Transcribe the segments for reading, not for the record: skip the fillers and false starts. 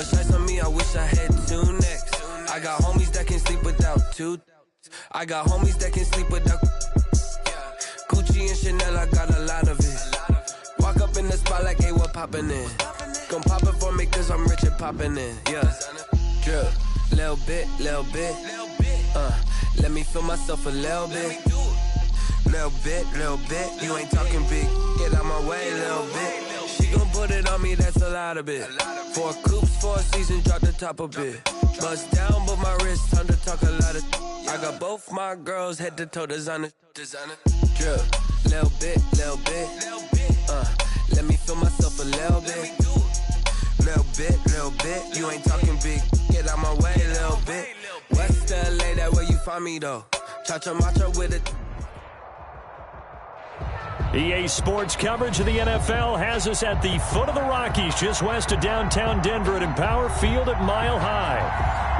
much ice on me, I wish I had two necks. I got homies that can sleep without two. I got homies that can sleep without Gucci and Chanel, I got a lot of it. Walk up in the spot like, hey, what poppin' in? Gon' pop it for me cause I'm rich and poppin' in. Yeah, drip, little bit. Let me feel myself a little bit. Little bit, you ain't talking big. Get out my way, little bit. She gon' put it on me, that's a lot of it. 4 coops, 4 seasons, drop the top a bit. Bust down, but my wrist, time to talk a lot of. I got both my girls, head to toe designer. Drip, little bit. Let me feel myself a little bit. Little bit, you ain't talking big. Get out my way, little bit. West LA, that where you find me though. Cha-cha matcha with it. EA Sports coverage of the NFL has us at the foot of the Rockies, just west of downtown Denver at Empower Field at Mile High.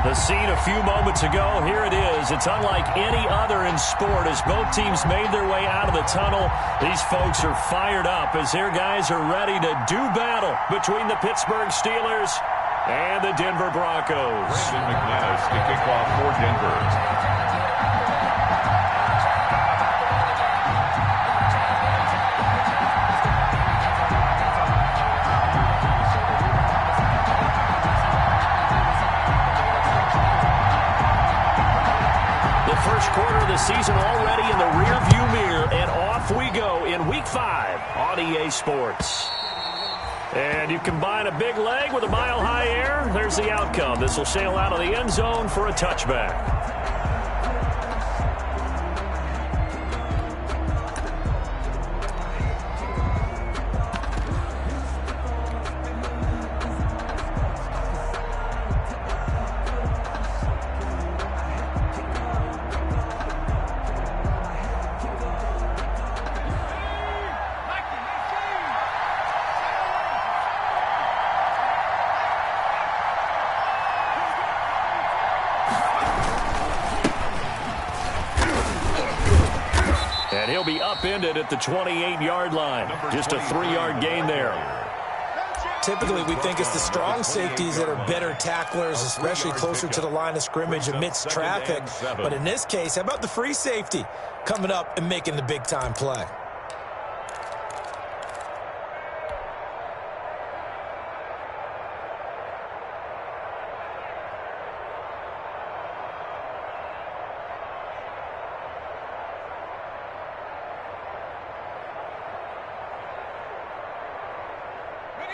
The scene a few moments ago, here it is. It's unlike any other in sport as both teams made their way out of the tunnel. These folks are fired up as their guys are ready to do battle between the Pittsburgh Steelers and the Denver Broncos. Brandon McManus to kick off for Denver. First quarter of the season already in the rearview mirror, and off we go in Week 5 on EA Sports. And you combine a big leg with a mile-high air, there's the outcome. This will sail out of the end zone for a touchback. He'll be upended at the 28-yard line. Just a 3-yard gain there. Typically, we think it's the strong safeties that are better tacklers, especially closer to the line of scrimmage amidst traffic. But in this case, how about the free safety coming up and making the big-time play?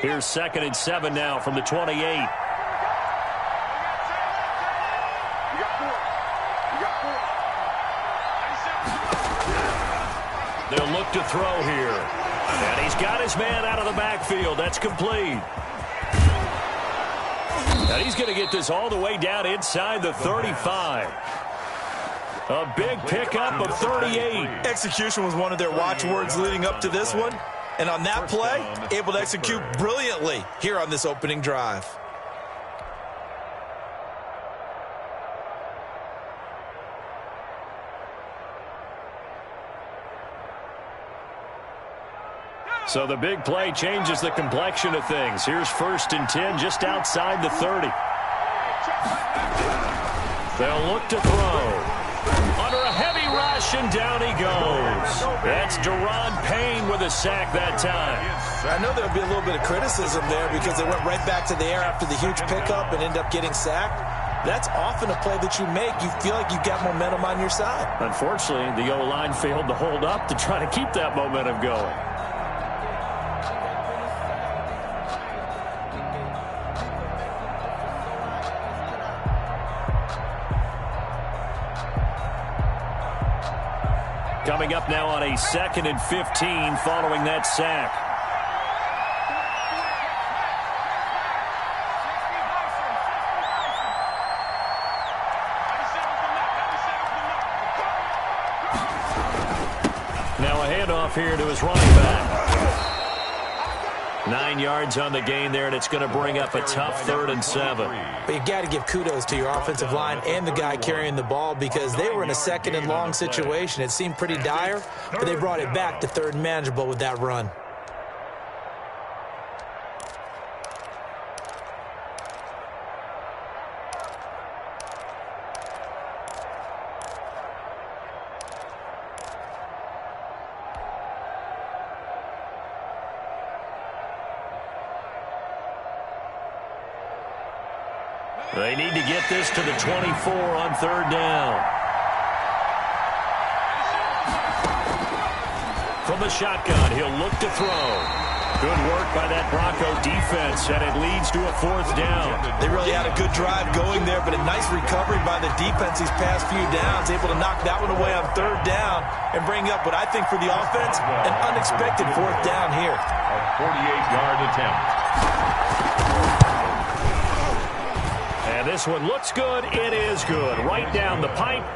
Here's 2nd and 7 now from the 28. They'll look to throw here. And he's got his man out of the backfield. That's complete. And he's going to get this all the way down inside the 35. A big pickup of 38. Execution was one of their watchwords leading up to this one. And on that play, able to execute brilliantly here on this opening drive. So the big play changes the complexion of things. Here's 1st and 10 just outside the 30. They'll look to throw. Under a heavy rush, and down he goes. That's Deron Payne with a sack that time. I know there'll be a little bit of criticism there because they went right back to the air after the huge pickup and end up getting sacked. That's often a play that you make. You feel like you've got momentum on your side. Unfortunately, the O-line failed to hold up to try to keep that momentum going. Coming up now on a 2nd and 15 following that sack. Now a handoff here to his running back. 9 yards on the gain there, and it's going to bring up a tough 3rd and 7. But you got to give kudos to your offensive line and the guy carrying the ball because they were in a 2nd and long situation. It seemed pretty dire, but they brought it back to 3rd and manageable with that run. They need to get this to the 24 on third down. From the shotgun, he'll look to throw. Good work by that Bronco defense, and it leads to a fourth down. They really had a good drive going there, but a nice recovery by the defense these past few downs, able to knock that one away on third down and bring up what I think for the offense, an unexpected fourth down here. A 48-yard attempt. And this one looks good. It is good. Right down the pipe.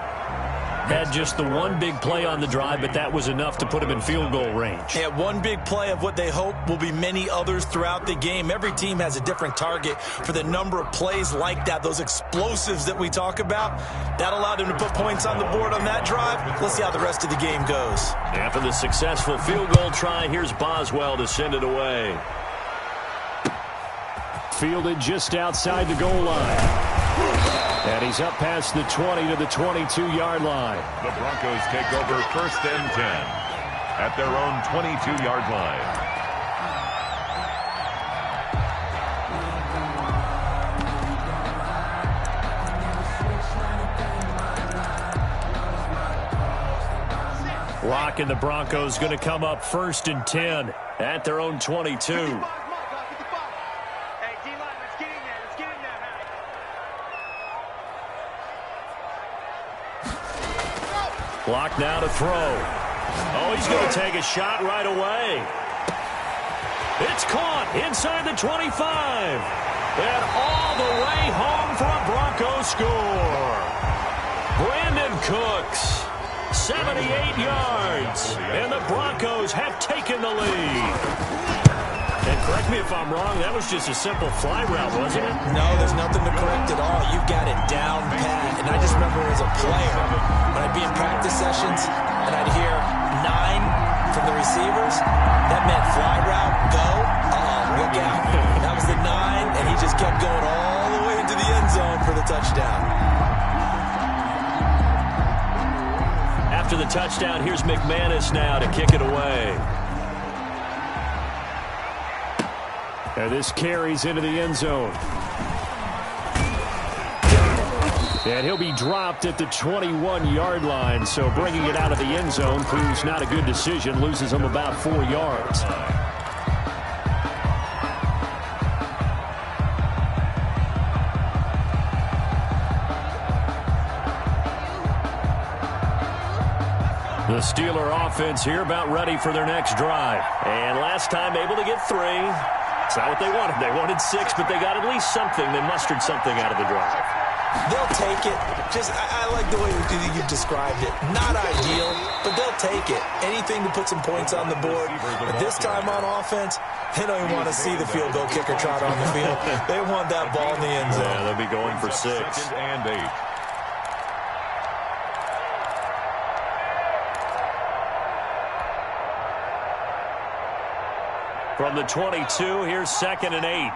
Had just the one big play on the drive, but that was enough to put him in field goal range. Yeah, one big play of what they hope will be many others throughout the game. Every team has a different target for the number of plays like that, those explosives that we talk about. That allowed him to put points on the board on that drive. Let's see how the rest of the game goes. After the successful field goal try, here's Boswell to send it away. Fielded just outside the goal line. And he's up past the 20 to the 22-yard line. The Broncos take over 1st and 10 at their own 22-yard line. Lock and the Broncos going to come up 1st and 10 at their own 22. Block now to throw. Oh, he's going to take a shot right away. It's caught inside the 25. And all the way home for a Broncos score. Brandon Cooks, 78 yards. And the Broncos have taken the lead. And correct me if I'm wrong, that was just a simple fly route, wasn't it? No, there's nothing to correct at all. You've got it down pat. And I just remember as a player, when I'd be in practice sessions and I'd hear 9 from the receivers, that meant fly route, go, look out. That was the 9, and he just kept going all the way into the end zone for the touchdown. After the touchdown, here's McManus now to kick it away. And this carries into the end zone. And he'll be dropped at the 21-yard line, so bringing it out of the end zone proves not a good decision, loses him about 4 yards. The Steeler offense here about ready for their next drive. And last time able to get 3. It's not what they wanted. They wanted 6, but they got at least something. They mustered something out of the drive. They'll take it. I like the way you described it. Not ideal, but they'll take it. Anything to put some points on the board. But this time on offense, they don't even want to see the field goal kicker trot on the field. They want that ball in the end zone. Yeah, they'll be going for 6. 2nd and 8. From the 22, here's 2nd and 8.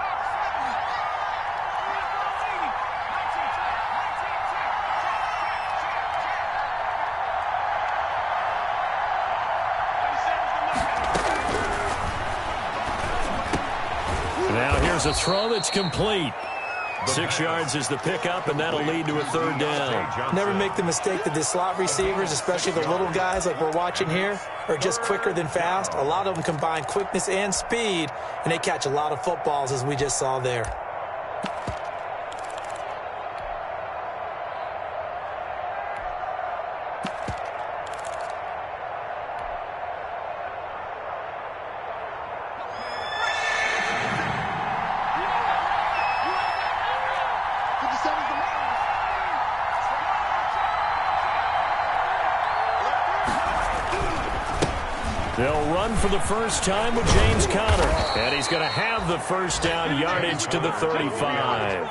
Now here's a throw that's complete. 6 yards is the pickup, and that'll lead to a 3rd down. Never make the mistake that the slot receivers, especially the little guys like we're watching here, are just quicker than fast. A lot of them combine quickness and speed, and they catch a lot of footballs, as we just saw there. They'll run for the first time with James Conner. And he's going to have the first down, yardage to the 35.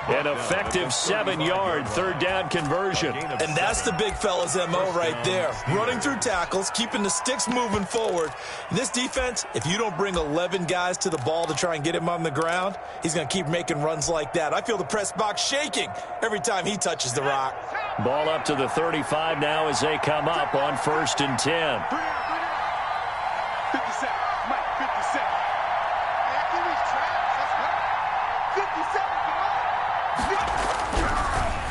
An effective 7-yard 3rd down conversion. And that's the big fella's MO right there. Running through tackles, keeping the sticks moving forward. In this defense, if you don't bring 11 guys to the ball to try and get him on the ground, he's going to keep making runs like that. I feel the press box shaking every time he touches the rock. Ball up to the 35 now as they come up on 1st and 10. 57. Mike, 57. After these traps, let's go. 57, come on.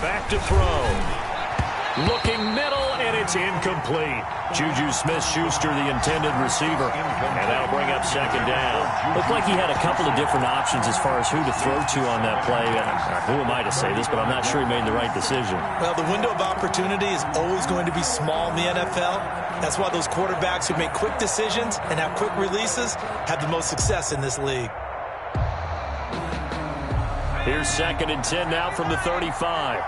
Back to throw. Looking middle, and it's incomplete. Juju Smith-Schuster, the intended receiver. And that'll bring up second down. Looked like he had a couple of different options as far as who to throw to on that play. Who am I to say this, but I'm not sure he made the right decision. Well, the window of opportunity is always going to be small in the NFL. That's why those quarterbacks who make quick decisions and have quick releases have the most success in this league. Here's 2nd and 10 now from the 35.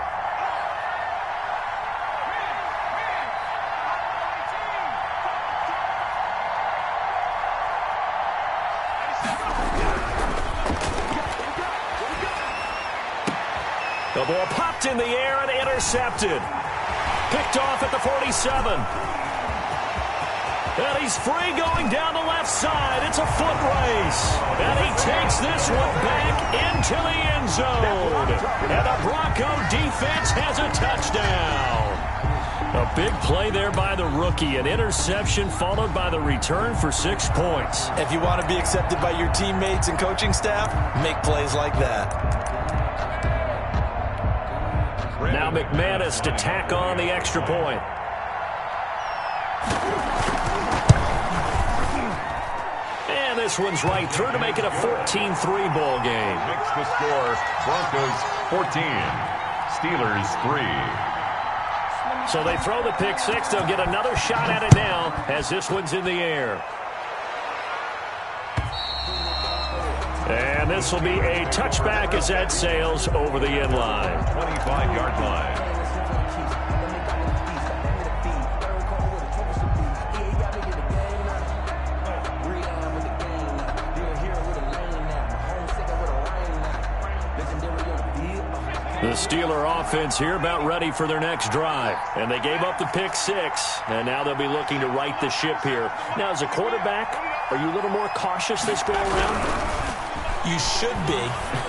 The ball popped in the air and intercepted. Picked off at the 47. And he's free going down the left side. It's a foot race. And he takes this one back into the end zone. And the Bronco defense has a touchdown. A big play there by the rookie. An interception followed by the return for 6 points. If you want to be accepted by your teammates and coaching staff, make plays like that. Now McManus to tack on the extra point. And this one's right through to make it a 14-3 ball game. Makes the score Broncos 14, Steelers 3. So they throw the pick six. They'll get another shot at it now as this one's in the air. And this will be a touchback as that sails over the end line. 25-yard line. The Steeler offense here about ready for their next drive. And they gave up the pick six. And now they'll be looking to right the ship here. Now, as a quarterback, are you a little more cautious this go around? You should be,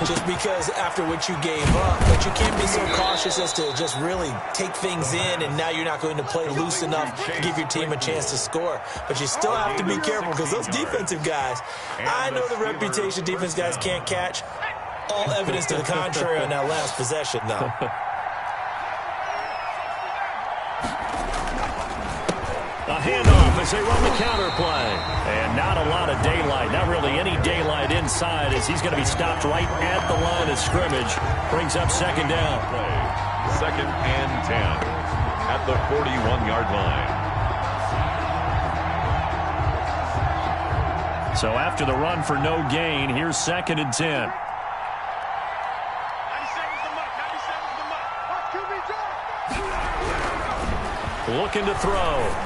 just because after what you gave up. But you can't be so cautious as to just really take things in, and now you're not going to play loose enough to give your team a chance to score. But you still have to be careful because those defensive guys, I know the reputation defense guys can't catch. All evidence to the contrary on that last possession, though. A handoff as they run the counter play. And not a lot of daylight. Not really any daylight inside as he's going to be stopped right at the line of scrimmage. Brings up second down. 2nd and 10 at the 41-yard line. So after the run for no gain, here's 2nd and 10. Looking to throw.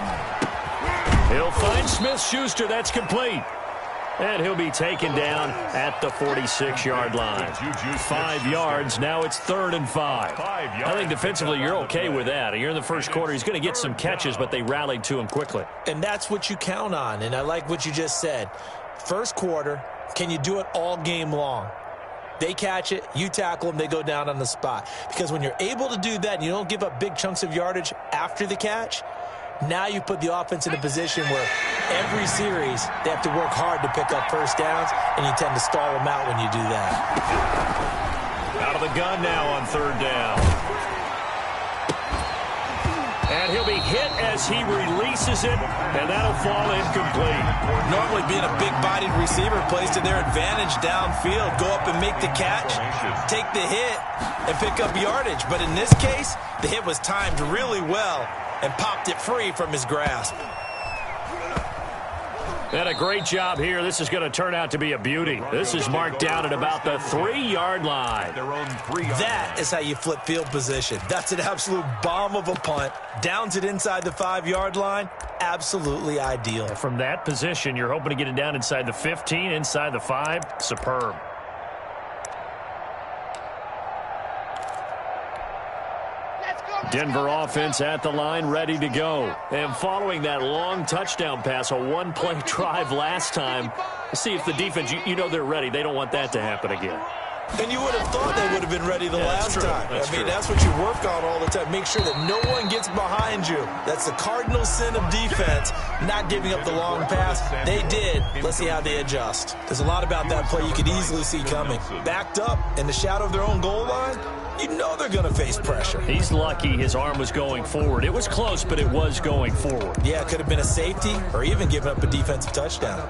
He'll find Smith-Schuster. That's complete. And he'll be taken down at the 46-yard line. 5 yards. Now it's 3rd and 5. I think defensively you're okay with that. You're in the first quarter. He's going to get some catches, but they rallied to him quickly. And that's what you count on. And I like what you just said. First quarter, can you do it all game long? They catch it, you tackle them, they go down on the spot. Because when you're able to do that and you don't give up big chunks of yardage after the catch, now you put the offense in a position where every series they have to work hard to pick up first downs, and you tend to stall them out when you do that. Out of the gun now on 3rd down. And he'll be hit as he releases it, and that'll fall incomplete. Normally being a big-bodied receiver plays to their advantage downfield. Go up and make the catch, take the hit, and pick up yardage. But in this case, the hit was timed really well and popped it free from his grasp. And a great job here. This is going to turn out to be a beauty. This is marked down at about the 3-yard line. That is how you flip field position. That's an absolute bomb of a punt. Downs it inside the 5-yard line. Absolutely ideal. From that position, you're hoping to get it down inside the 15, inside the 5. Superb. Denver offense at the line, ready to go. And following that long touchdown pass, a one-play drive last time, see if the defense, you know they're ready. They don't want that to happen again. And you would have thought they would have been ready the last time. That's what you work on all the time. Make sure that no one gets behind you. That's the cardinal sin of defense, not giving up the long pass. They did. Let's see how they adjust. There's a lot about that play you could easily see coming. Backed up in the shadow of their own goal line, you know they're going to face pressure. He's lucky his arm was going forward. It was close, but it was going forward. Yeah, it could have been a safety or even given up a defensive touchdown.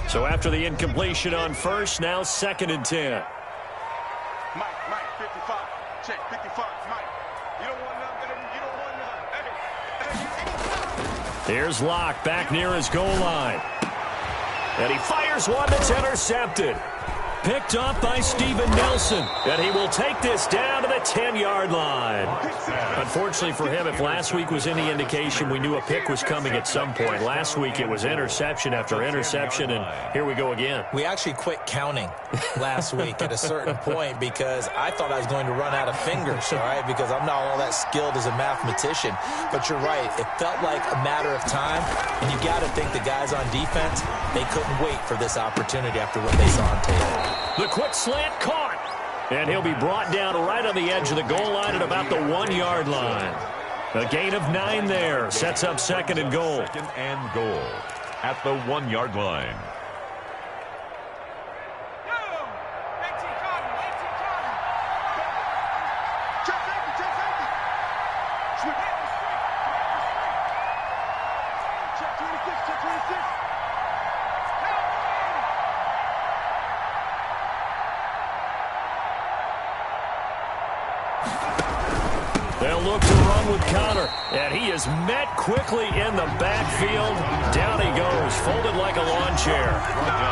So after the incompletion on first, now 2nd and 10. Mike, 55. Check, 55. Mike, you don't want nothing. You don't want nothing. Here's Locke back near his goal line. And he fires one that's intercepted. Picked off by Steven Nelson. And he will take this down to the 10-yard line. Unfortunately for him, if last week was any indication, we knew a pick was coming at some point. Last week it was interception after interception, and here we go again. We actually quit counting last week at a certain point because I thought I was going to run out of fingers, all right, because I'm not all that skilled as a mathematician. But you're right. It felt like a matter of time, and you got to think the guys on defense, they couldn't wait for this opportunity after what they saw on tape. The quick slant caught. And he'll be brought down right on the edge of the goal line at about the 1-yard line. A gain of 9 there. Sets up 2nd and goal. 2nd and goal at the 1-yard line. They'll look to run with Connor, and he is met quickly in the backfield. Down he goes, folded like a lawn chair.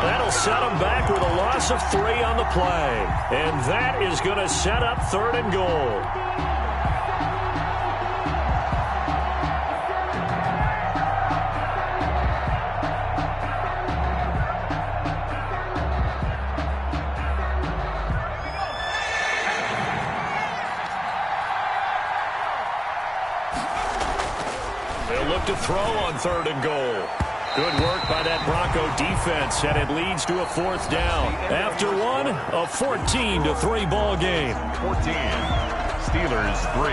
That'll set him back with a loss of 3 on the play. And that is going to set up 3rd and goal. To throw on 3rd and goal. Good work by that Bronco defense, and it leads to a 4th down. After one, a 14-3 ball game. 14, Steelers 3.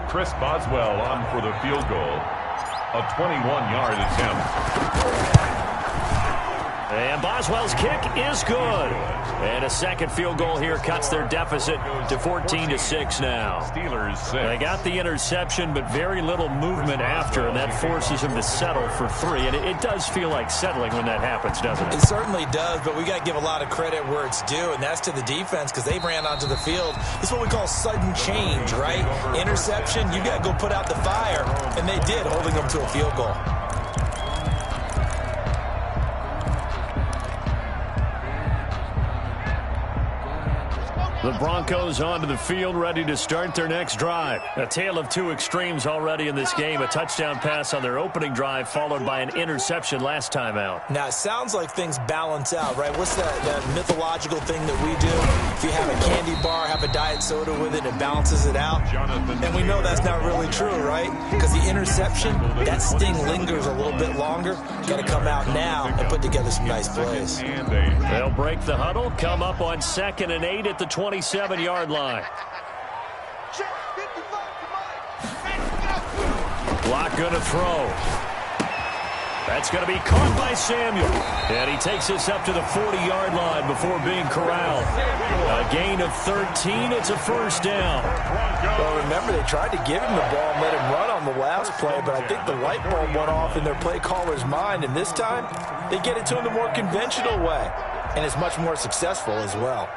Chris Boswell on for the field goal. A 21-yard attempt. And Boswell's kick is good. And a second field goal here cuts their deficit to 14-6 now. Steelers 6. They got the interception, but very little movement after, and that forces them to settle for 3. And it does feel like settling when that happens, doesn't it? It certainly does, but we got to give a lot of credit where it's due, and that's to the defense because they ran onto the field. It's what we call sudden change, right? Interception, you got to go put out the fire, and they did, holding them to a field goal. The Broncos onto the field, ready to start their next drive. A tale of 2 extremes already in this game. A touchdown pass on their opening drive, followed by an interception last time out. Now, it sounds like things balance out, right? What's that mythological thing that we do? If you have a candy bar, have a diet soda with it, it balances it out. And we know that's not really true, right? Because the interception, that sting lingers a little bit longer. Got to come out now and put together some nice plays. They'll break the huddle, come up on 2nd and 8 at the 27-yard line. Locke going to throw. That's going to be caught by Samuel. And he takes us up to the 40-yard line before being corralled. A gain of 13. It's a 1st down. Well, remember, they tried to give him the ball and let him run on the last play, but I think the light bulb went off in their play caller's mind, and this time they get it to him the more conventional way, and it's much more successful as well.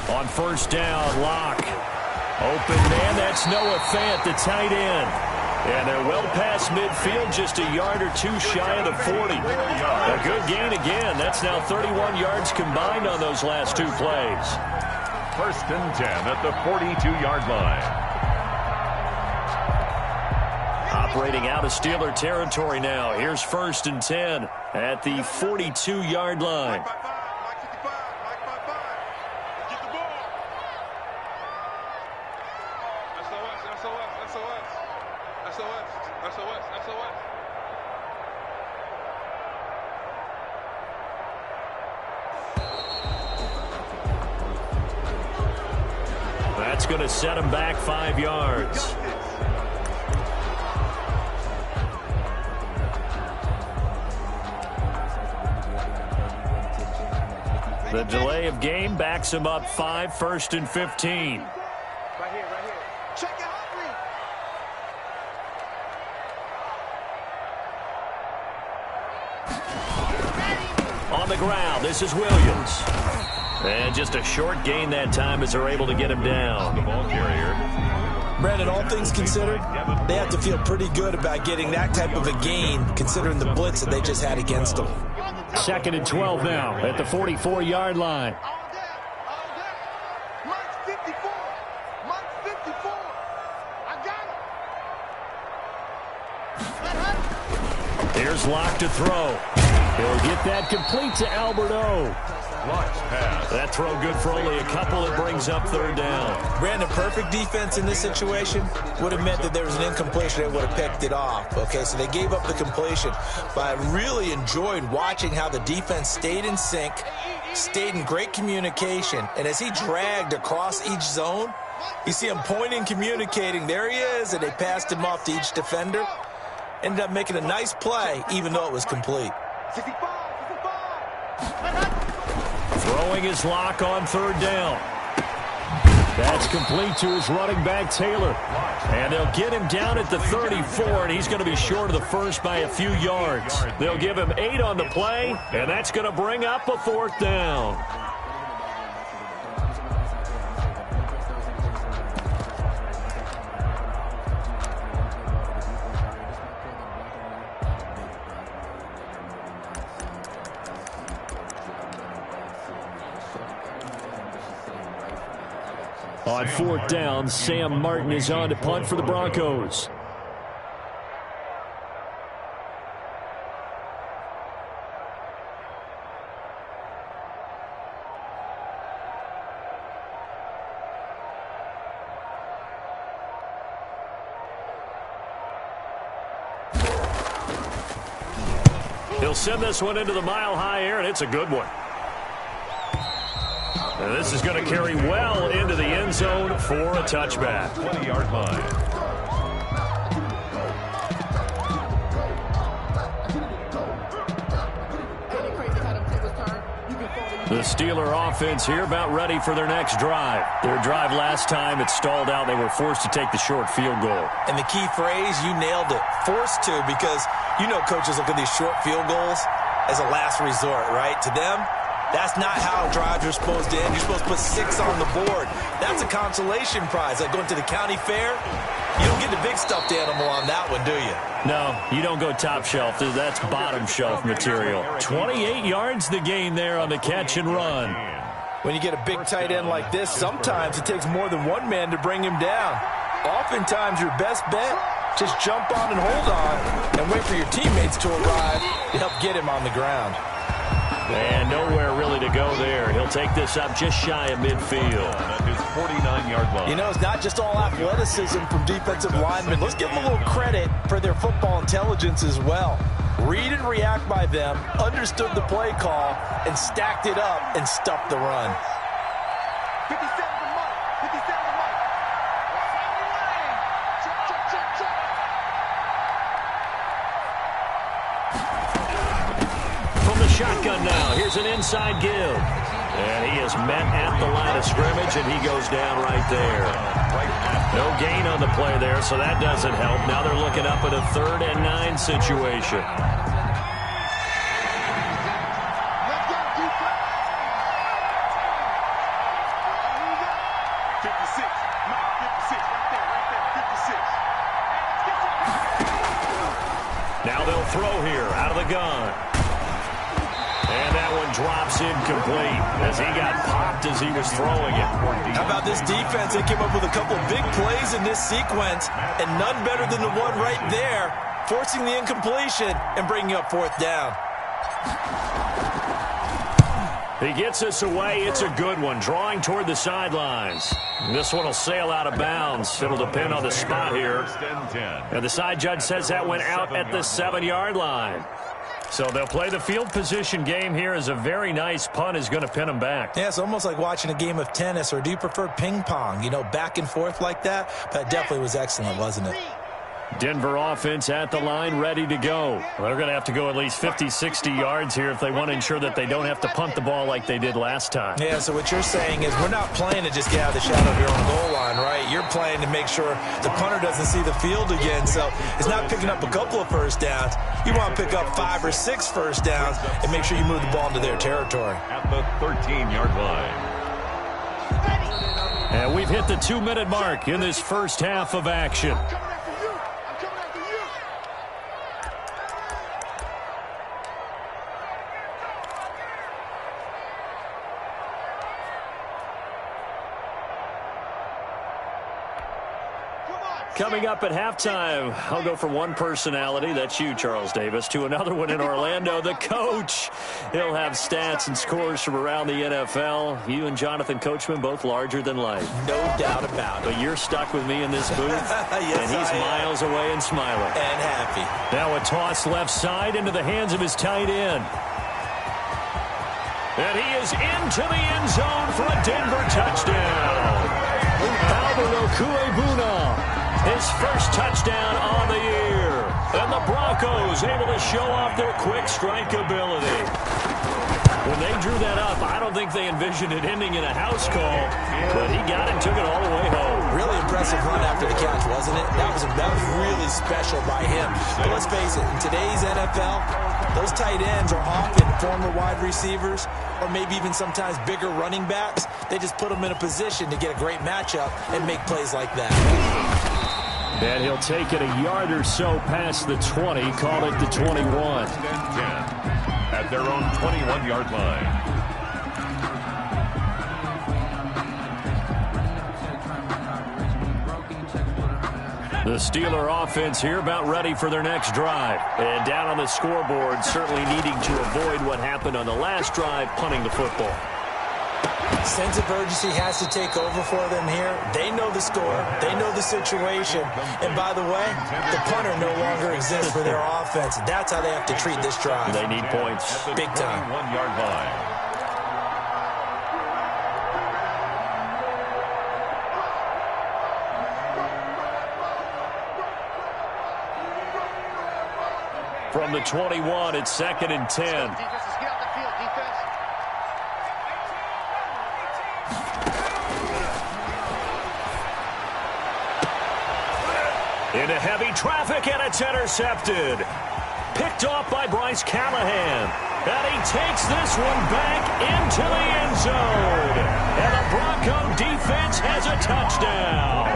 On 1st down, Locke. Open man, that's Noah Fant, the tight end. And they're well past midfield, just a yard or two shy of the 40. A good gain again. That's now 31 yards combined on those last two plays. 1st and 10 at the 42-yard line. Operating out of Steeler territory now. Here's 1st and 10 at the 42-yard line. That's going to set him back 5 yards. The delay of game backs him up 5, 1st and 15. Right here. Check it out, On the ground, this is Williams. And just a short gain that time as they're able to get him down. The ball carrier. Brandon, all things considered, they have to feel pretty good about getting that type of a gain, considering the blitz that they just had against them. 2nd and 12 now at the 44-yard line. Mike's 54. I got him. Here's Locke to throw. He'll get that complete to Alberto. Locke's pass. That throw good for only a couple. It brings up 3rd down. Brandon, perfect defense in this situation would have meant that there was an incompletion. They would have picked it off. Okay, so they gave up the completion. But I really enjoyed watching how the defense stayed in sync, stayed in great communication. And as he dragged across each zone, you see him pointing, communicating. There he is, and they passed him off to each defender. Ended up making a nice play, even though it was complete. 65. Throwing his Lock on 3rd down. That's complete to his running back, Taylor. And they'll get him down at the 34, and he's going to be short of the first by a few yards. They'll give him 8 on the play, and that's going to bring up a 4th down. On 4th down, Sam Martin is on to punt for the Broncos. He'll send this one into the mile-high air, and it's a good one. And this is going to carry well into the end zone for a touchback. 20-yard line. The Steeler offense here about ready for their next drive. Their drive last time, it stalled out. They were forced to take the short field goal. And the key phrase, you nailed it, forced to, because you know coaches look at these short field goals as a last resort, right? To them, that's not how drives are supposed to end. You're supposed to put 6 on the board. That's a consolation prize. Like going to the county fair, you don't get the big stuffed animal on that one, do you? No, you don't go top shelf. That's bottom shelf material. 28 yards the gain there on the catch and run. When you get a big tight end like this, sometimes it takes more than one man to bring him down. Oftentimes, your best bet, just jump on and hold on and wait for your teammates to arrive to help get him on the ground. And nowhere really to go there. He'll take this up just shy of midfield. At his 49-yard line. You know, it's not just all athleticism from defensive linemen. Let's give them a little credit for their football intelligence as well. Read and react by them, understood the play call, and stacked it up and stuffed the run. 57 to Mike. 57 to Mike. Check. From the shotgun now, here's an inside give. And he is met at the line of scrimmage, and he goes down right there. No gain on the play there, so that doesn't help. Now they're looking up at a 3rd and 9 situation. gun. And that one drops incomplete as he got popped as he was throwing it. How about this defense? They came up with a couple big plays in this sequence, and none better than the one right there, forcing the incompletion and bringing up fourth down. He gets us away. It's a good one, drawing toward the sidelines. This one will sail out of bounds. It'll depend on the spot here. And the side judge says that went out at the 7-yard line. So they'll play the field position game here as a very nice punt is going to pin them back. Yeah, it's almost like watching a game of tennis, or do you prefer ping pong? You know, back and forth like that? That definitely was excellent, wasn't it? Denver offense at the line, ready to go. They're going to have to go at least 50, 60 yards here if they want to ensure that they don't have to punt the ball like they did last time. Yeah, so what you're saying is we're not playing to just get out of the shadow of your own goal line, right? You're playing to make sure the punter doesn't see the field again. So it's not picking up a couple of first downs. You want to pick up 5 or 6 first downs and make sure you move the ball into their territory. At the 13-yard line. And we've hit the 2-minute mark in this first half of action. Coming up at halftime, I'll go from one personality, that's you, Charles Davis, to another one in Orlando, the coach. He'll have stats and scores from around the NFL. You and Jonathan Coachman, both larger than life. No doubt about it. But you're stuck with me in this booth, yes, and he's miles away and smiling. And happy. Now a toss left side into the hands of his tight end. And he is into the end zone for a Denver touchdown. Albert Okuebuna. His first touchdown on the year. And the Broncos able to show off their quick strike ability. When they drew that up, I don't think they envisioned it ending in a house call, but he got it and took it all the way home. Really impressive run after the catch, wasn't it? That was really special by him. But let's face it, in today's NFL, those tight ends are often former wide receivers or maybe even sometimes bigger running backs. They just put them in a position to get a great matchup and make plays like that. And he'll take it a yard or so past the 20, call it the 21. 10 at their own 21-yard line. The Steeler offense here about ready for their next drive. And down on the scoreboard, certainly needing to avoid what happened on the last drive, punting the football. Sense of urgency has to take over for them here. They know the score. They know the situation. And by the way, the punter no longer exists for their offense. That's how they have to treat this drive. They need points. Big time. 1-yard line. From the 21, it's 2nd and 10. Into heavy traffic, and it's intercepted. Picked off by Bryce Callahan. And he takes this one back into the end zone. And the Bronco defense has a touchdown.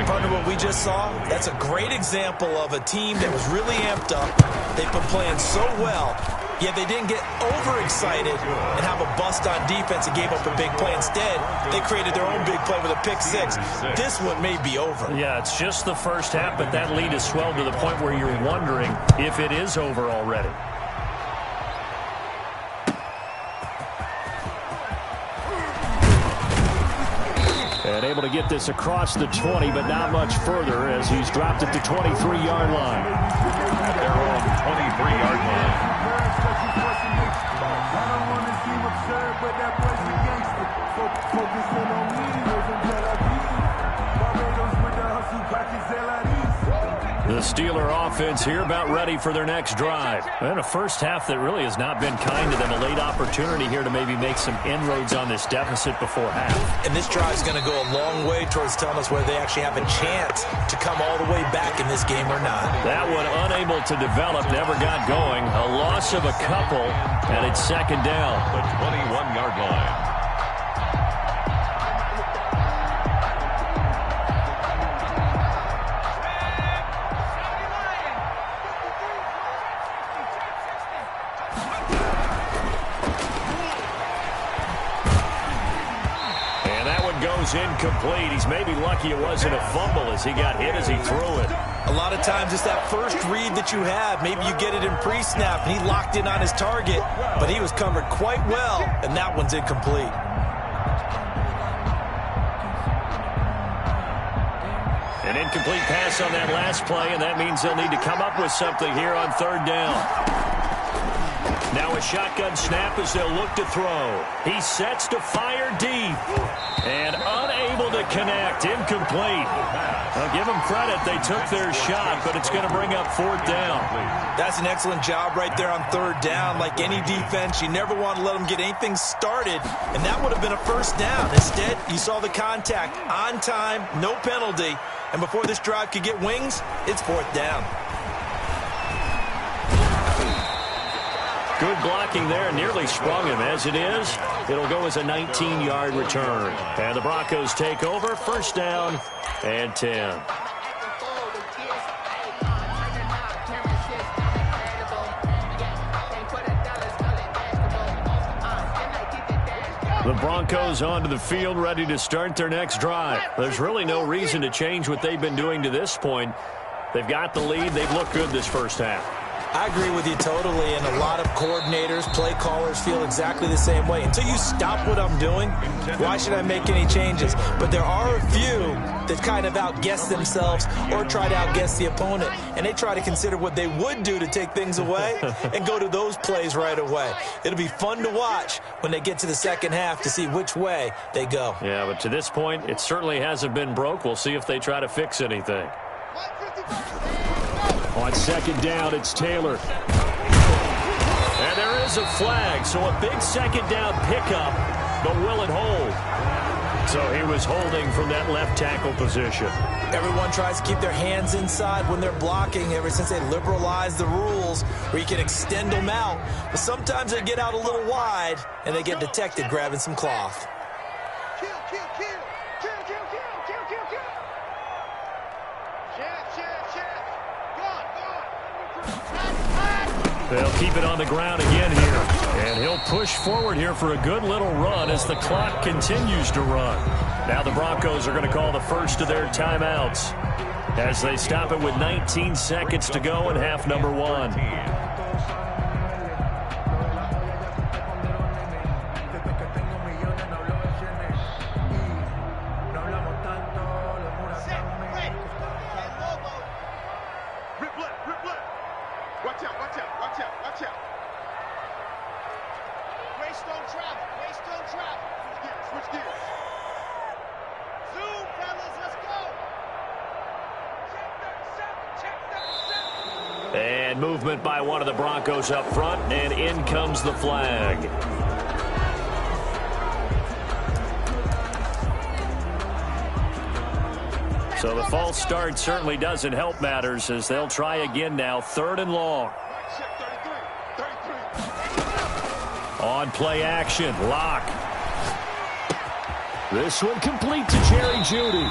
Part of what we just saw, that's a great example of a team that was really amped up. They've been playing so well, yet they didn't get overexcited and have a bust on defense and gave up a big play. Instead, they created their own big play with a pick six. This one may be over. Yeah, it's just the first half, but that lead has swelled to the point where you're wondering if it is over already. And able to get this across the 20, but not much further as he's dropped at the 23-yard line. At their own 23-yard line. The Steeler offense here about ready for their next drive. And a first half that really has not been kind to them. A late opportunity here to maybe make some inroads on this deficit before half. And this drive is going to go a long way towards telling us whether they actually have a chance to come all the way back in this game or not. That one unable to develop, never got going. A loss of a couple, and it's 2nd down. The 21-yard line. is incomplete. He's maybe lucky it wasn't a fumble as he got hit as he threw it. A lot of times it's that first read that you have. Maybe you get it in pre-snap, and he locked in on his target, but he was covered quite well, and that one's incomplete. An incomplete pass on that last play, and that means they'll need to come up with something here on third down. Now a shotgun snap as they'll look to throw. He sets to fire deep. And unable to connect. Incomplete. I'll give them credit. They took their shot, but it's going to bring up fourth down. That's an excellent job right there on third down. Like any defense, you never want to let them get anything started, and that would have been a first down. Instead, you saw the contact on time, no penalty, and before this drive could get wings, it's fourth down. Good blocking there, nearly sprung him. As it is, it'll go as a 19-yard return. And the Broncos take over, first down and 10. The Broncos onto the field, ready to start their next drive. There's really no reason to change what they've been doing to this point. They've got the lead. They've looked good this first half. I agree with you totally, and a lot of coordinators, play callers feel exactly the same way. Until you stop what I'm doing, why should I make any changes? But there are a few that kind of outguess themselves or try to outguess the opponent, and they try to consider what they would do to take things away and go to those plays right away. It'll be fun to watch when they get to the second half to see which way they go. Yeah, but to this point, it certainly hasn't been broke. We'll see if they try to fix anything. On second down, it's Taylor. And there is a flag, so a big second down pickup, but will it hold? So he was holding from that left tackle position. Everyone tries to keep their hands inside when they're blocking ever since they liberalized the rules where you can extend them out. But sometimes they get out a little wide, and they get detected grabbing some cloth. They'll keep it on the ground again here. And he'll push forward here for a good little run as the clock continues to run. Now the Broncos are going to call the first of their timeouts as they stop it with 19 seconds to go in half number one. And movement by one of the Broncos up front, and in comes the flag. So the false start certainly doesn't help matters as they'll try again now, third and long. On play action, Locke. This one complete to Jerry Jeudy.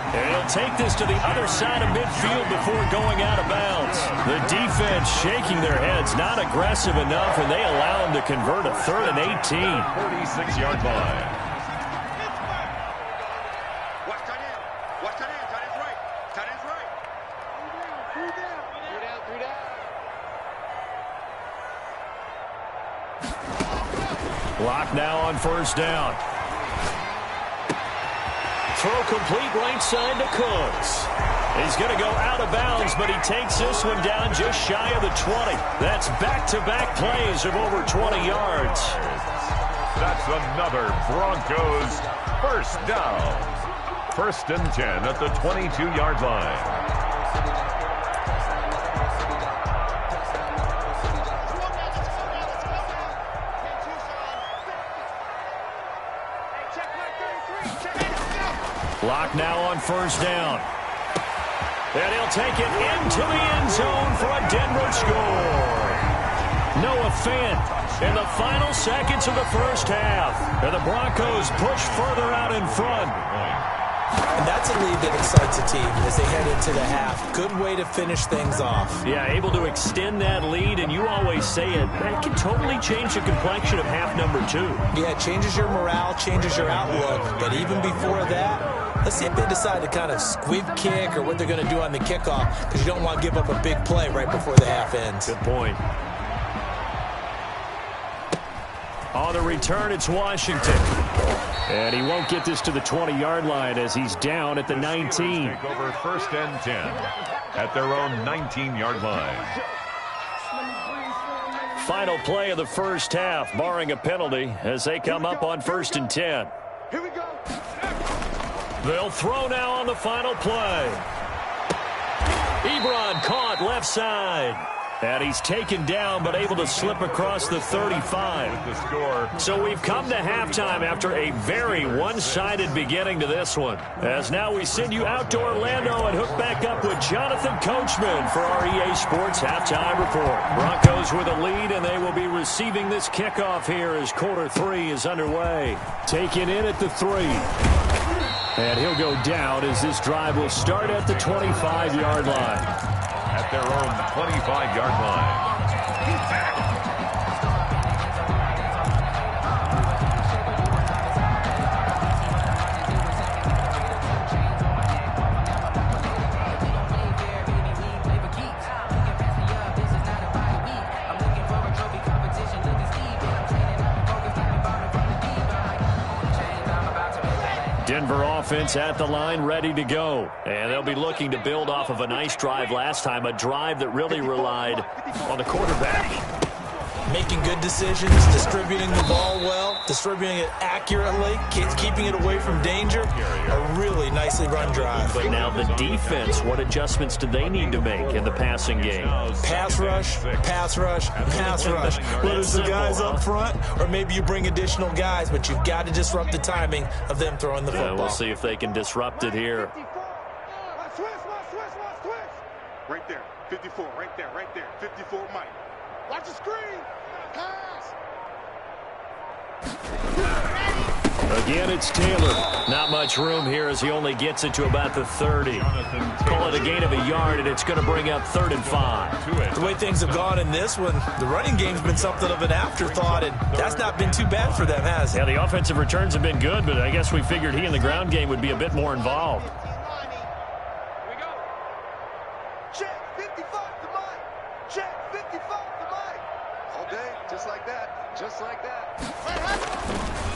And he'll take this to the other side of midfield before going out of bounds. The defense shaking their heads, not aggressive enough, and they allow him to convert a 3rd and 18. 46-yard line. Watch tight end. Watch tight end. Tight end's right. Tight end's right. Three down. Lock now on first down. Throw complete right side to Cooks. He's going to go out of bounds, but he takes this one down just shy of the 20. That's back-to-back plays of over 20 yards. That's another Broncos first down. 1st and 10 at the 22-yard line. Lock now on first down. And he'll take it into the end zone for a Denver score. Noah Fant in the final seconds of the first half. And the Broncos push further out in front. And that's a lead that excites a team as they head into the half. Good way to finish things off. Yeah, able to extend that lead, and you always say it, that can totally change the complexion of half number 2. Yeah, it changes your morale, changes your outlook. But even before that, let's see if they decide to kind of squib kick or what they're going to do on the kickoff, because you don't want to give up a big play right before the half ends. Good point. On the return, it's Washington. And he won't get this to the 20-yard line as he's down at the 19. Take over 1st and 10 at their own 19-yard line. Final play of the first half, barring a penalty, as they come up on 1st and 10. Here we go. They'll throw now on the final play. Ebron caught left side. And he's taken down, but able to slip across the 35. With the score. So we've come to halftime after a very one-sided beginning to this one. As now we send you out to Orlando and hook back up with Jonathan Coachman for our EA Sports Halftime Report. Broncos with a lead, and they will be receiving this kickoff here as quarter 3 is underway. Taken in at the 3. And he'll go down as this drive will start at the 25-yard line. At their own 25-yard line. Denver offense at the line, ready to go. And they'll be looking to build off of a nice drive last time, a drive that really relied on the quarterback. Making good decisions, distributing the ball well, distributing it accurately, keeping it away from danger. A really nicely run drive. But now the defense, what adjustments do they need to make in the passing game? Pass rush, pass rush, pass rush. Whether it's the guys up front or maybe you bring additional guys, but you've got to disrupt the timing of them throwing the football. We'll see if they can disrupt it here. Right there, 54, right there, 54, Mike. Watch the screen. Pass. Again, it's Taylor. Not much room here as he only gets it to about the 30. Call it a gain of a yard, and it's going to bring up 3rd and 5. The way things have gone in this one, the running game's been something of an afterthought, and that's not been too bad for them, has it? Yeah, the offensive returns have been good, but I guess we figured he in the ground game would be a bit more involved.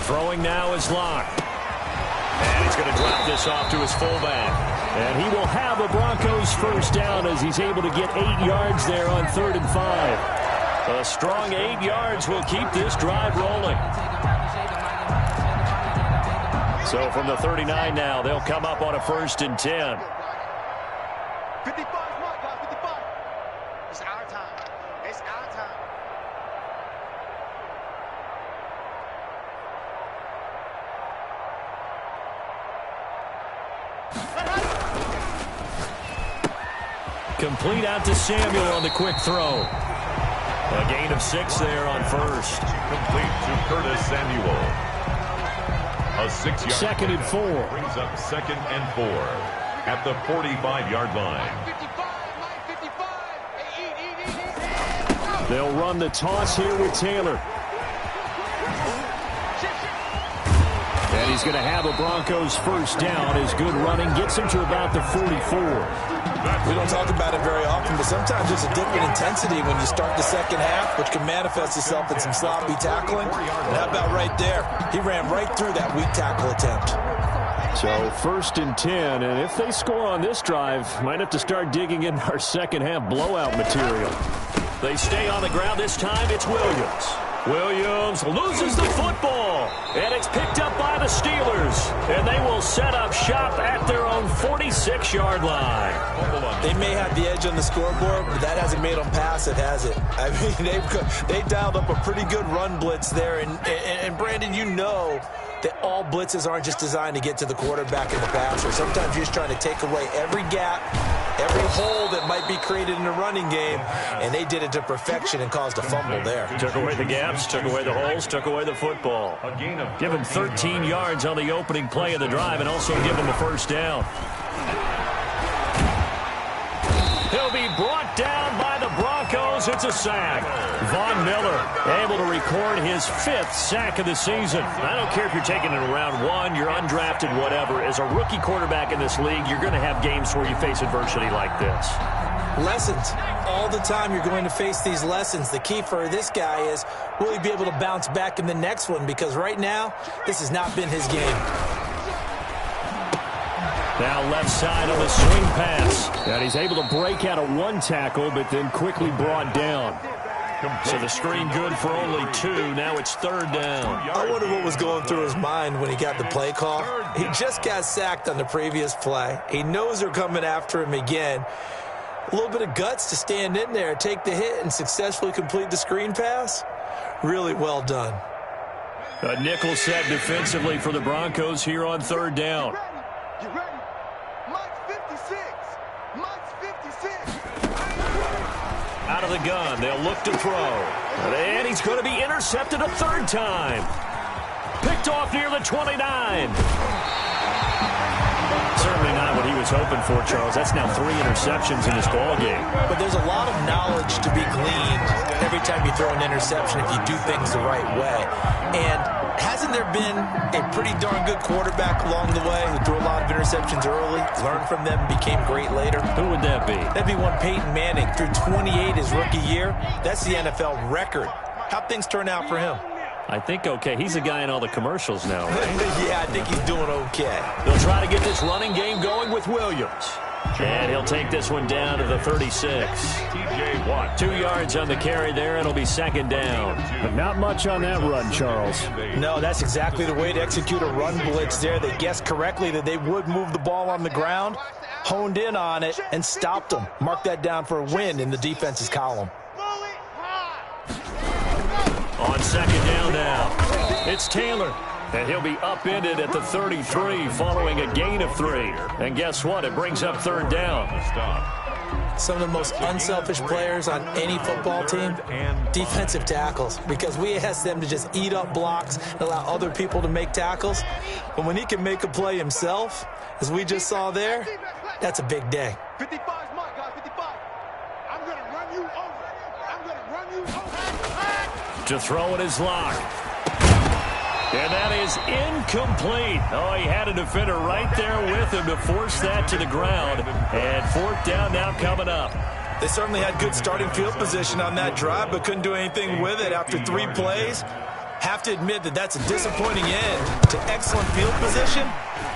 Throwing now is Locke. And he's going to drop this off to his fullback. And he will have a Broncos first down as he's able to get 8 yards there on 3rd and 5. A strong 8 yards will keep this drive rolling. So from the 39 now, they'll come up on a 1st and 10. 55, 55. It's our time. It's our time. Complete out to Samuel on the quick throw. A gain of 6 there on 1st. Complete to Curtis Samuel. A 6-yard. 2nd and 4. Brings up 2nd and 4 at the 45-yard line. They'll run the toss here with Taylor. And he's going to have a Broncos first down. His good running gets him to about the 44. We don't talk about it very often, but sometimes there's a dip in intensity when you start the second half, which can manifest itself in some sloppy tackling. And how about right there? He ran right through that weak tackle attempt. So 1st and 10, and if they score on this drive, might have to start digging in our second half blowout material. They stay on the ground this time. It's Williams. Williams loses the football, and it's picked up by the Steelers, and they will set up shop at their own 46-yard line. They may have the edge on the scoreboard, but that hasn't made them passive, has it? I mean, they dialed up a pretty good run blitz there, and Brandon, you know that all blitzes aren't just designed to get to the quarterback and the passer. Sometimes you're just trying to take away every gap Every hole that might be created in the running game, and they did it to perfection and caused a fumble there. Took away the gaps, took away the holes, took away the football. Give him 13 yards on the opening play of the drive and also give him a first down. He'll be brought down by the Broncos. It's a sack. Von Miller able to record his 5th sack of the season. I don't care if you're taking it in round 1, you're undrafted, whatever. As a rookie quarterback in this league, you're going to have games where you face adversity like this. Lessons. All the time you're going to face these lessons. The key for this guy is, will he be able to bounce back in the next one? Because right now, this has not been his game. Now left side on the swing pass. And he's able to break out of 1 tackle, but then quickly brought down. So the screen good for only 2. Now it's 3rd down. I wonder what was going through his mind when he got the play call. He just got sacked on the previous play. He knows they're coming after him again. A little bit of guts to stand in there, take the hit, and successfully complete the screen pass. Really well done. A nickel set defensively for the Broncos here on 3rd down. You ready? Mike's 56. Mike's 56. Out of the gun, they'll look to throw. And he's going to be intercepted a 3rd time. Picked off near the 29. Certainly not what he was hoping for, Charles. That's now 3 interceptions in this ball game. But there's a lot of knowledge to be gleaned every time you throw an interception if you do things the right way. And hasn't there been a pretty darn good quarterback along the way who threw a lot of interceptions early, learned from them, became great later? Who would that be? That'd be one Peyton Manning. Threw 28 his rookie year. That's the NFL record. How'd things turn out for him? I think okay. He's a guy in all the commercials now, right? Yeah, I think he's doing okay. They'll try to get this running game going with Williams. And he'll take this one down to the 36. 2 yards on the carry there. It'll be 2nd down. But not much on that run, Charles. No, that's exactly the way to execute a run blitz there. They guessed correctly that they would move the ball on the ground, honed in on it, and stopped them. Mark that down for a win in the defense's column. On 2nd down now, it's Taylor. And he'll be upended at the 33 following a gain of 3. And guess what? It brings up 3rd down. Some of the most unselfish players on any football team, defensive tackles, because we ask them to just eat up blocks and allow other people to make tackles. But when he can make a play himself, as we just saw there, that's a big day. 55 is mine, guys. 55. I'm going to run you over. I'm going to run you over. To throw it is Locke. And that is incomplete. Oh, he had a defender right there with him to force that to the ground. And 4th down now coming up. They certainly had good starting field position on that drive, but couldn't do anything with it after 3 plays. Have to admit that that's a disappointing end to excellent field position.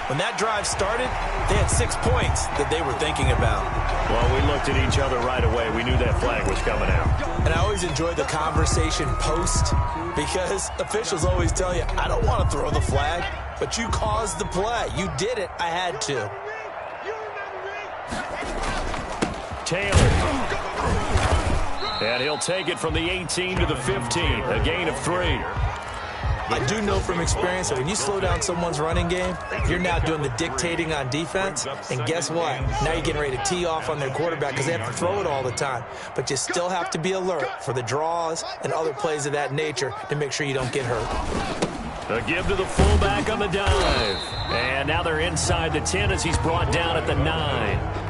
When that drive started, they had 6 points that they were thinking about. Well, we looked at each other right away. We knew that flag was coming out. And I always enjoy the conversation post because officials always tell you, I don't want to throw the flag, but you caused the play. You did it. I had to. Taylor. And he'll take it from the 18 to the 15. A gain of 3. I do know from experience that when you slow down someone's running game, you're now doing the dictating on defense. And guess what? Now you're getting ready to tee off on their quarterback because they have to throw it all the time. But you still have to be alert for the draws and other plays of that nature to make sure you don't get hurt. A give to the fullback on the dive. And now they're inside the 10 as he's brought down at the 9.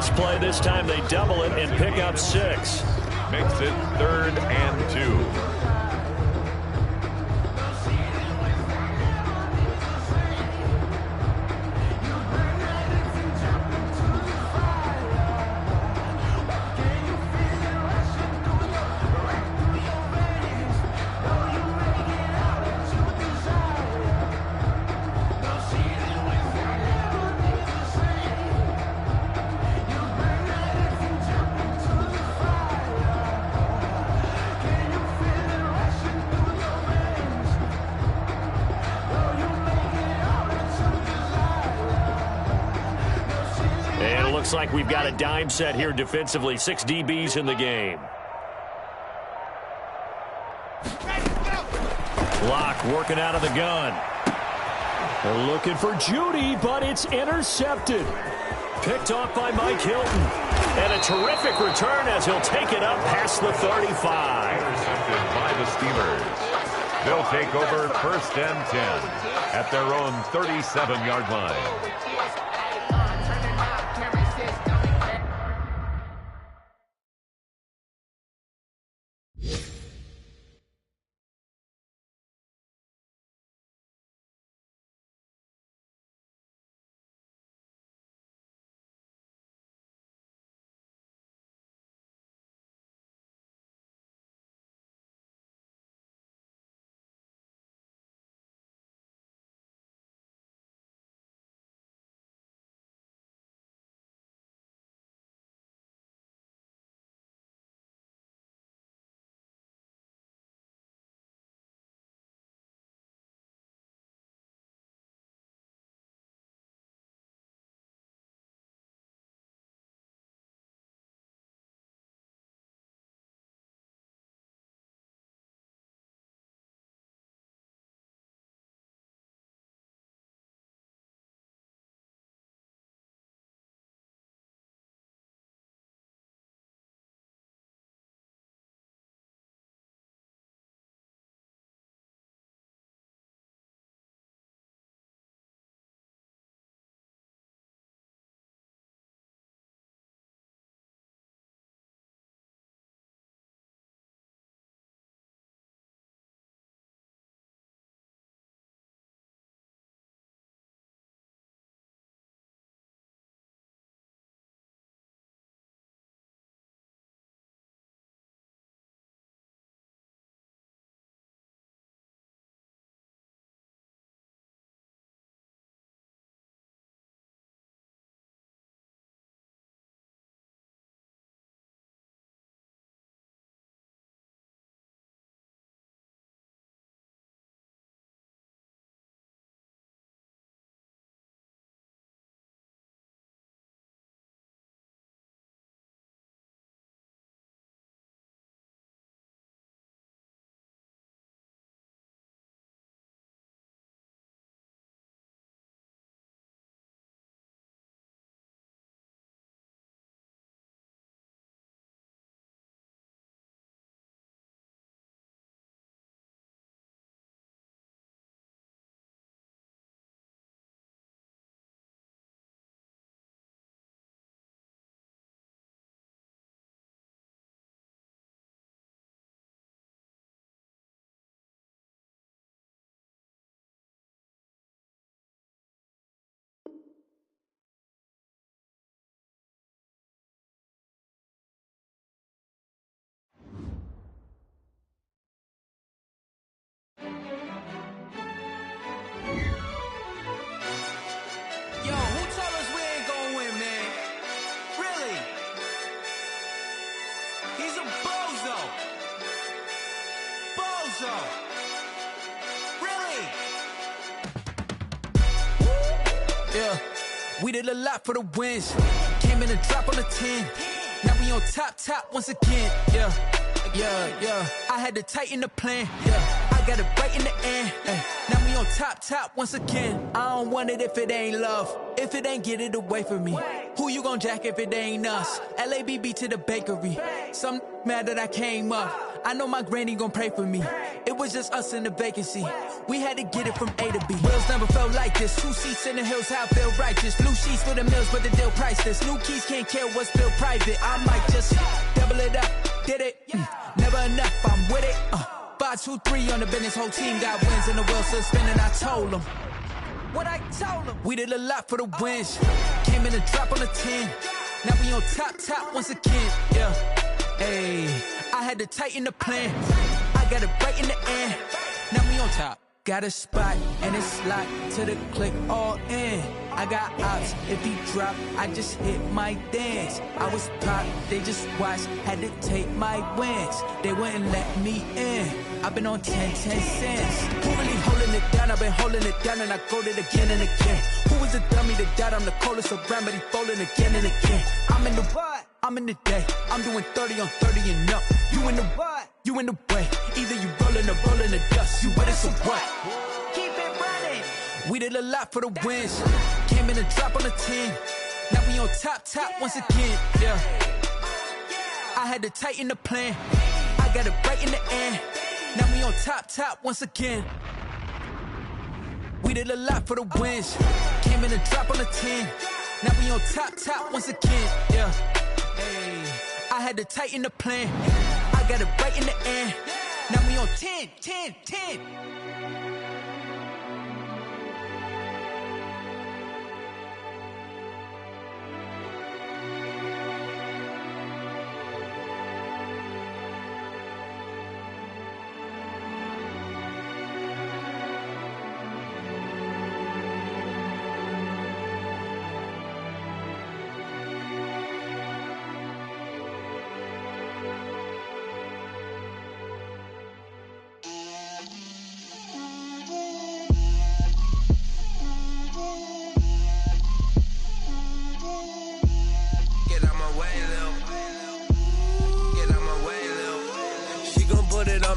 pass play. This time they double it and pick up 6. Makes it 3rd and 2. Looks like we've got a dime set here defensively. 6 DBs in the game. Block working out of the gun. They're looking for Judy, but it's intercepted. Picked off by Mike Hilton. And a terrific return as he'll take it up past the 35. Intercepted by the Steelers. They'll take over 1st and 10 at their own 37-yard line. Yeah, we did a lot for the wins. Came in and drop on the 10. Now we on top once again. Yeah. I had to tighten the plan. Yeah, I got it right in the end. Now we on top once again. I don't want it if it ain't love. If it ain't, get it away from me. Who you gon' jack if it ain't us? LABB to the bakery. Some mad that I came up. I know my granny gon' pray for me. It was just us in the vacancy. We had to get it from A to B. Wheels never felt like this. 2 seats in the hills, how I feel righteous. Blue sheets for the mills, but the deal priceless. New keys can't care what's still private. I might just double it up. Did it? Never enough, I'm with it. 5, 2, 3 on the business. Whole team got wins and the wheels still spinning. I told them what I told them. We did a lot for the wins. Came in a drop on a 10. Now we on top once again. Yeah. Hey, I had to tighten the plan. I got it right in the end. Now we on top. Got a spot and it's locked to the click all in. I got ops, if he drop, I just hit my dance. I was pop, they just watched, had to take my wins. They wouldn't let me in. I've been on 10 cents. Who really holding it down? I've been holding it down and I go it again and again. Who was the dummy that died? I'm the coldest around, but he folding again and again. I'm in the what? I'm in the day. I'm doing 30 on 30 and up. You in the what? You in the way. Either you rolling or rolling the dust. You with it, so what? Keep it running. We did a lot for the wins. Came in a drop on a 10. Now we on top once again. Yeah. I had to tighten the plan. I got it right in the end. Now we on top once again. We did a lot for the wins. Came in a drop on a 10. Now we on top once again. Yeah. Hey, I had to tighten the plan. I got it right in the end. Now we on 10.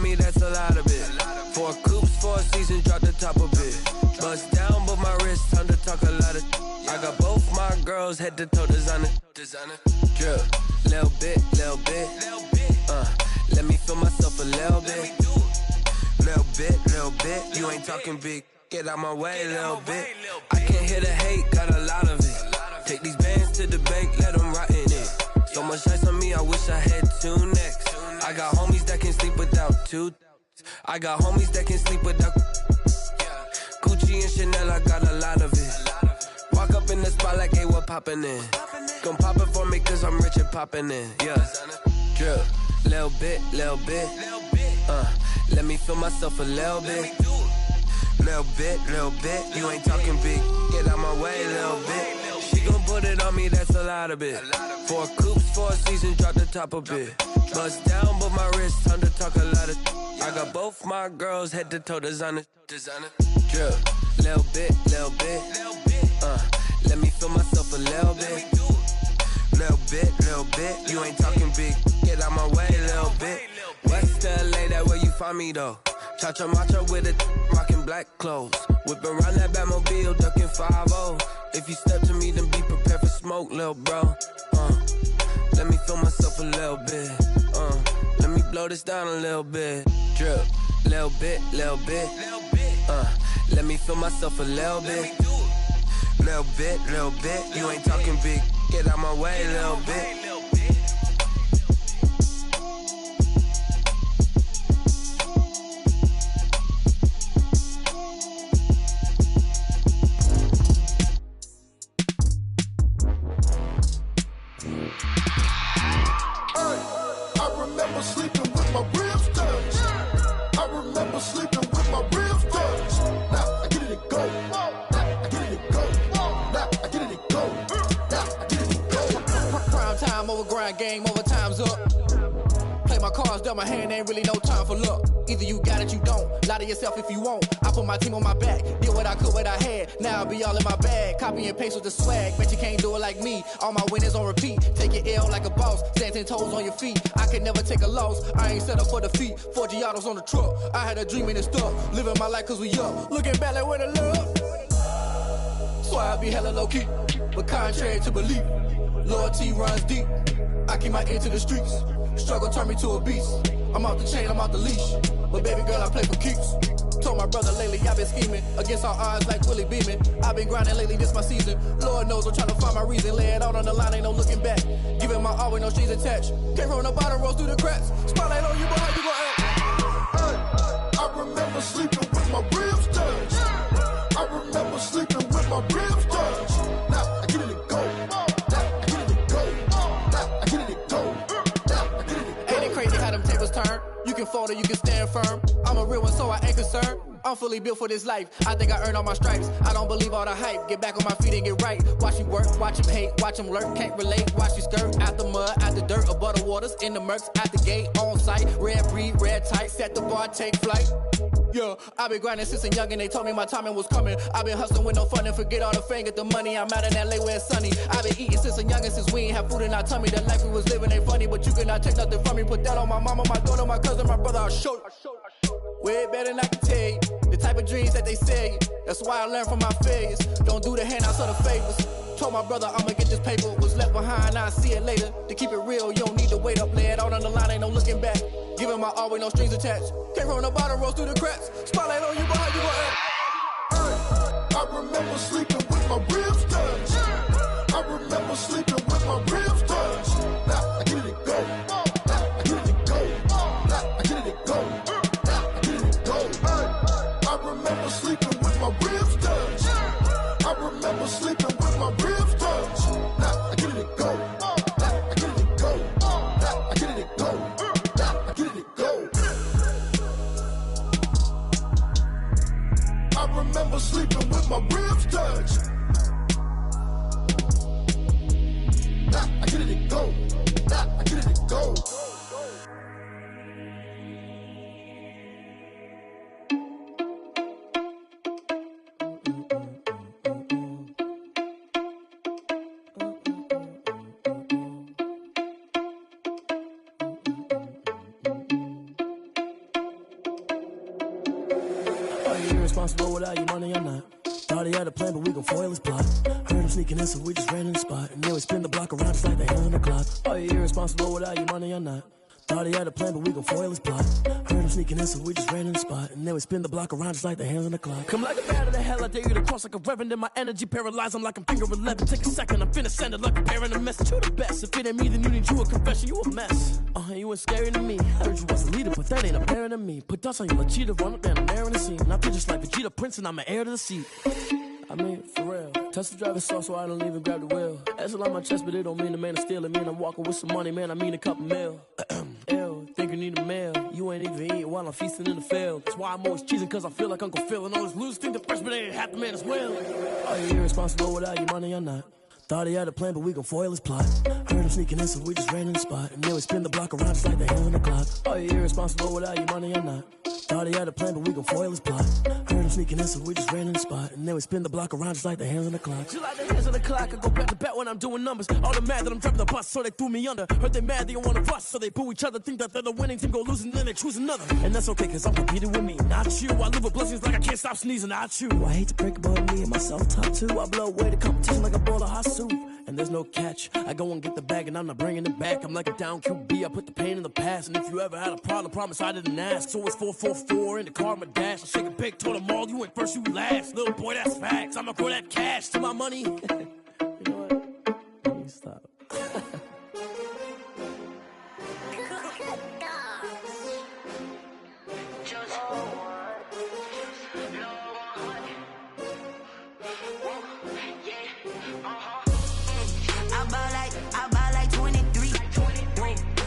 Me, that's a lot of it. 4 coops, 4 seasons, drop the top of it. Bust down, but my wrist, time to talk a lot of. I got both my girls head to toe designer. Drip, little bit. Let me feel myself a little bit. Little bit. You ain't talking big. Get out my way, little bit. I can't hear the hate, got a lot of it. Take these bands to the bank, let them rot in it. So much ice on me, I wish I had 2 necks. I got homies that can sleep without 2. I got homies that can sleep without Gucci and Chanel, I got a lot of it. Walk up in the spot like, hey, what poppin' in? Gon' pop it for me cause I'm rich and poppin' in. Yeah, drip, little bit. Let me feel myself a little bit. Little bit. You ain't talking big. Get out my way, little bit. She gon' put it on me, that's a lot of it. 4 coops, 4 seasons, drop the top of it. Bust down, but my wrist, time to talk a lot of. I got both my girls head to toe designer. Drip, little bit. Let me feel myself a little bit. Little bit. You ain't talking big. Get out my way, little bit. West LA, that where you find me though. Cha-cha matcha with it, rockin' black clothes. Whip around that Batmobile, ducking 5-0. If you step to me, then be prepared for smoke, lil' bro. Let me feel myself a little bit. Let me blow this down a little bit. Drip, little bit. Let me feel myself a little bit. Little bit. You ain't talking big. Get out my way, little bit. Game over, time's up. Play my cards, dealt my hand, ain't really no time for luck. Either you got it, you don't. Lie to yourself if you won't. I put my team on my back, did what I could, what I had. Now I'll be all in my bag. Copy and paste with the swag. Bet you can't do it like me. All my winners on repeat. Take your L like a boss. Stand 10 toes on your feet. I can never take a loss. I ain't set up for defeat. 4 Giottos on the truck. I had a dream and stuff. Living my life cause we up. Looking back like where the love. So I be hella low key. But contrary to belief, loyalty runs deep. I keep my ear to the streets. Struggle turned me to a beast. I'm off the chain, I'm off the leash. But baby girl, I play for keeps. Told my brother lately I've been scheming against all odds like Willie Beeman. I've been grinding lately, this my season. Lord knows I'm trying to find my reason. Lay it out on the line, ain't no looking back. Giving my all with no strings attached. Came from the bottom, rose through the cracks. Spotlight on you, boy, how you gon' act? I remember sleeping with my ribs touched. I remember sleeping with my ribs touched. Now I get it and go. Now I get it and go. Now I get it and go. Now I get it and go. Ain't it crazy how them tables turn? You can fold or you can stand firm. I'm a real one, so I ain't concerned. I'm fully built for this life. I think I earned all my stripes. I don't believe all the hype. Get back on my feet and get right. Watch you work, watch him hate, watch him lurk. Can't relate, watch you skirt. Out the mud, out the dirt, above the waters, in the murks, at the gate, on site. Red breed, red tight, set the bar, take flight. Yeah, I've been grinding since a youngin', they told me my timing was coming. I've been hustling with no fun and forget all the fame, get the money. I'm out in LA where it's sunny. I've been eating since a youngin', since we ain't have food in our tummy. The life we was living ain't funny, but you cannot take nothing from me. Put that on my mama, my daughter, my cousin, my brother, I'll show you. Way better than I can tell you. The type of dreams that they sell you. That's why I learned from my failures. Don't do the handouts or the favors. Told my brother I'ma get this paper. Was left behind, I'll see it later. To keep it real, you don't need to wait up. Lay it out on the line, ain't no looking back. Giving my all with no strings attached. Came from the bottom, rose through the cracks. Spotlight on you, boy, how you gon' act? I remember sleeping with my ribs touched. I remember sleeping with my ribs touched. Now I get it and go. Now I get it and go. Now I get it and go. Now I get it and go. I remember sleeping with my ribs touched. I remember sleeping with my ribs touched. Now I get it and go. Now I get it and go. Now I get it and go. Now I get it and go. I remember sleeping with my ribs touched. Now I get it and go. Now I get it and go. Are you irresponsible without your money or not? Thought he had a plan, but we gon' foil his plot. Heard him sneaking in, so we just ran in the spot. And then we spin the block around just like the hands on the clock. Are you irresponsible without your money or not? Thought he had a plan, but we gon' foil his plot. Heard him sneaking in, so we just ran in the spot. And then we spin the block around just like the hands on the clock. Come like a bat of the hell, I dare you to cross like a reverend. In my energy paralyzed, I'm like I'm finger 11. Take a second, I'm finna send it like a bearing a message. You the best, if it ain't me, then you need you a confession. You a mess, you ain't scary to me. Heard you was a leader, but that ain't apparent to me. Put dust on you, like cheetah, run up down the air in the scene. And I feel just like Vegeta Prince, and I'm an heir to the seat. I mean, for real. Touch the driver's sauce so I don't even grab the wheel. That's on my chest, but it don't mean the man is stealing. Man, I'm walking with some money, man, I mean a couple mil. Ew, think you need a meal. You ain't even eating while I'm feasting in the field. That's why I'm always cheesing, cause I feel like Uncle Phil. And all those losers think the freshman ain't half the man as well. Are you irresponsible without your money or not? Thought he had a plan, but we gon' foil his plot. Heard him sneaking in, so we just ran in the spot. And then we spin the block around just like the hands on the clock. Are you irresponsible without your money or not? Thought he had a plan, but we gon' foil his plot. Heard him sneaking in, so we just ran in the spot. And then we spin the block around just like the hands on the clock. Just like the hands on the clock, I go back to back when I'm doing numbers. All the mad that I'm driving the bus, so they threw me under. Heard they mad, they don't wanna bust, so they boo each other. Think that they're the winning team, go losing, then they choose another. And that's okay, cause I'm competing with me, not you. I live with blessings like I can't stop sneezing, not you. I hate to break about me and myself top two. I blow away the competition like a bowl of hot soup. And there's no catch. I go and get the bag and I'm not bringing it back. I'm like a down QB, I put the pain in the past. And if you ever had a problem, promise I didn't ask. So it's 444 in the car, my dash. I shake a big, told them all, you ain't first, you last. Little boy, that's facts. I'ma grow that cash to my money. You know what? Let me stop. I buy like 23.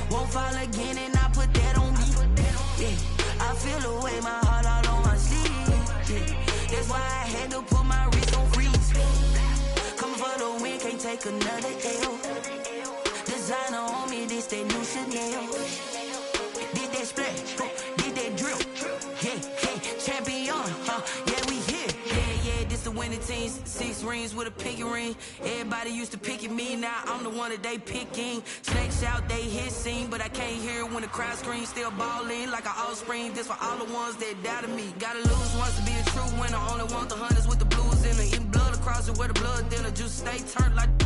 Won't fall again and I put that on me. Yeah, I feel the way, my heart all on my sleeve. Yeah, that's why I had to put my wrist on freeze. Coming for the win, can't take another L. Designer on me, this that new Chanel. Did that splash, did that drill. Yeah, champion, yeah, we here. Yeah, this the winning team. 6 rings with a pinky ring. Everybody used to pick at me, now I'm the one that they picking. Snakes out, they hit scene, but I can't hear it when the crowd screams. Still balling like an offspring. This for all the ones that doubted me. Gotta lose once to be a true winner. Only want the hunters with the blues in it. Eating blood across it where the blood thinner. Just stay turned like